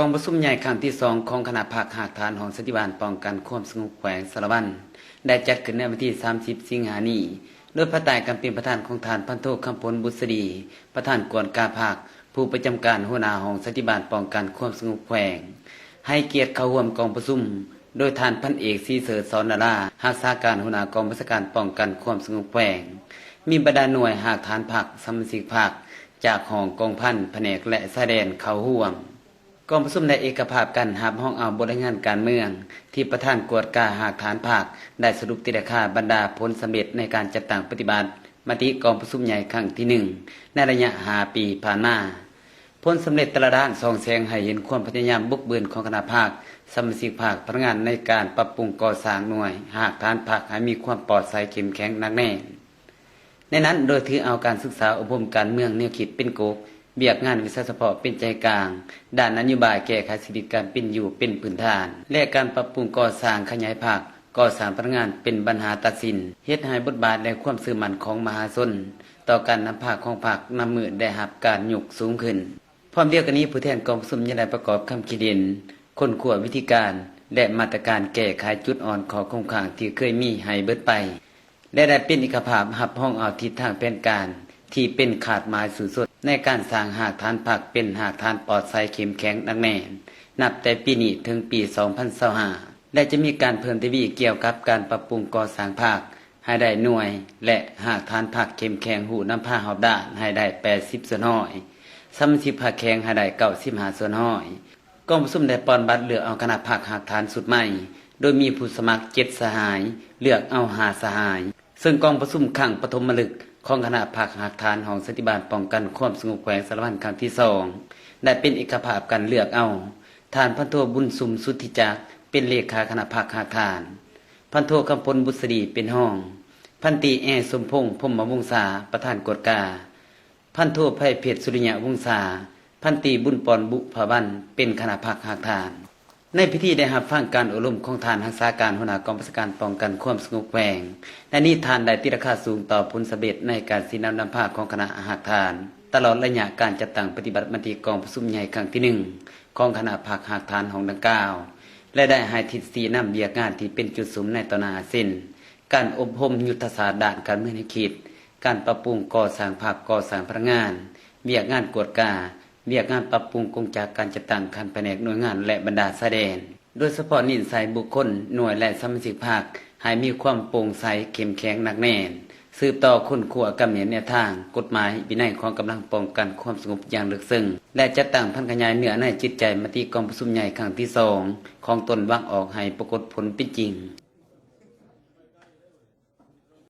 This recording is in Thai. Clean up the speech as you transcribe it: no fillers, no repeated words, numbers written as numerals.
กองประชุมใหญ่ครั้งที่2ของคณะภาคหากฐานของสันติบาลป้องกันความสงบแขวงสารวัตรได้จัดขึ้นในวันที่30 สิงหาคมนี้โดยพระตายกำเป็นประธานของฐานพันโทคำพลบุษดีประธานกวนกาภาคผู้ประจำการหัวหน้าของสันติบาลป้องกันความสงบแขวงให้เกียรติเข้าร่วมกองประชุมโดยฐานพันเอกศรีเสริฐสอนนารารักษาการหัวหน้ากองบัญชาการป้องกันความสงบแขวงมีบรรดาหน่วยหากฐานผักสมาชิกภาคจากห้องกองพันแผนกและสายแดนเข้าร่วมกองประชุมได้เอกภาพกันหับห้องเอาบทงานการเมืองที่ประธานกวดกาหากฐานภาคได้สรุปติดค่าบรรดาผลสำเร็จในการจัดตั้งปฏิบัติมติกองประชุมใหญ่ครั้งที่1ในระยะ5 ปีผ่านมาผลสำเร็จแต่ละด้านส่องแสงให้เห็นความพยายามบุกเบือนของคณะภาคสมาชิกภาคพนักงานในการปรับปรุงก่อสร้างหน่วยหากฐานภาคให้มีความปลอดภัยเข้มแข็งหนักแน่นในนั้นโดยถือเอาการศึกษาอบรมการเมืองแนวคิดเป็นโกเบียกงานวิชาเฉพาะเป็นใจกลางด้านนโยบายแก้ไขสิทธิการเป็นอยู่เป็นพื้นฐานและการปรับปรุงก่อสร้างขยายภาคก่อสร้างพนักงานเป็นปัญหาตัดสินเฮ็ดให้บทบาทและความซื่อมั่นของมหาชนต่อการนำภาคของภาคนำมือได้รับการยกสูงขึ้นพร้อมเดียวกันนี้ผู้แทนกองประชุมยังได้ประกอบคำคิดเห็นค้นคว้าวิธีการและมาตรการแก้ไขจุดอ่อนของโครงข่ายที่เคยมีให้เบิดไปและได้เป็นเอกภาพหับห้องเอาทิศทางแผนการที่เป็นขาดหมายสูงสุดในการสร้างหากฐานผักเป็นหากฐานปลอดภัยเข้มแข็งดังแน่นนับแต่ปีนี้ถึงปี 2025และจะมีการเพิ่มทวีเกี่ยวกับการปรับปรุงก่อสร้างภาคให้ได้หน่วยและหากฐานผักเข้มแข็งหูน้ำผ้าหอบด้านให้ได้80 ส่วนห้อยสมาชิกภาคแข็งให้ได้95 ส่วนห้อยกองประชุมได้ปอนบัตรเลือกเอาคณะภาคหากฐานสุดใหม่โดยมีผู้สมัคร7 สหายเลือกเอา5 สหายซึ่งกองประชุมครั้งปฐมฤกษ์ของคณะภาคหากฐานของสันติบาลป้องกันความสงบแขวงสารวัตรครั้งที่2ได้เป็นเอกภาพการเลือกเอาท่านพันโทบุญสุมสุทธิจักรเป็นเลขาคณะภาคหากฐานพันโทคำพลบุษดีเป็นห้องพันตรีแอสมพงษ์พรหมวงศาประธานกฎกาพันโทไพเพชรสุริยะวงศาพันตรีบุญปอนบุภาวันเป็นคณะภาคหากฐานในพิธีได้รับฟังการอบรมของทานรักษาการหัวหน้ากองบัญชาการป้องกันความสงบแขวงและนี้ทานได้ติราคาสูงต่อผลสำเร็จในการสีน้ำนำภาคของคณะหากฐานตลอดระยะการจัดตั้งปฏิบัติมติกองประชุมใหญ่ครั้งที่1ของคณะภาคหากฐานของดังกล่าวและได้ให้ทิศสีน้ำเบียกงานที่เป็นจุดสูงในตนาเส้นการอบรมยุทธศาสตร์ด้านการเมืองในขีดการปรับปรุงก่อสร้างภาคก่อสร้างพนักงานเบียกงานกวดกาเบียกงานปรับปรุงกงจากการจัดตั้งคันแผนกหน่วยงานและบรรดาสายแดนโดยเฉพาะนิสัยบุคคลหน่วยและสมาชิกภาคให้มีความโปร่งใสเข้มแข็งหนักแน่นสืบต่อค้นคว้ากำเนิดแนวทางกฎหมายวินัยของกำลังป้องกันความสงบอย่างลึกซึ้งและจัดตั้งพันขยายเนื้อในจิตใจมติกองประชุมใหญ่ครั้งที่2ของตนวางออกให้ปรากฏผลเป็นจริง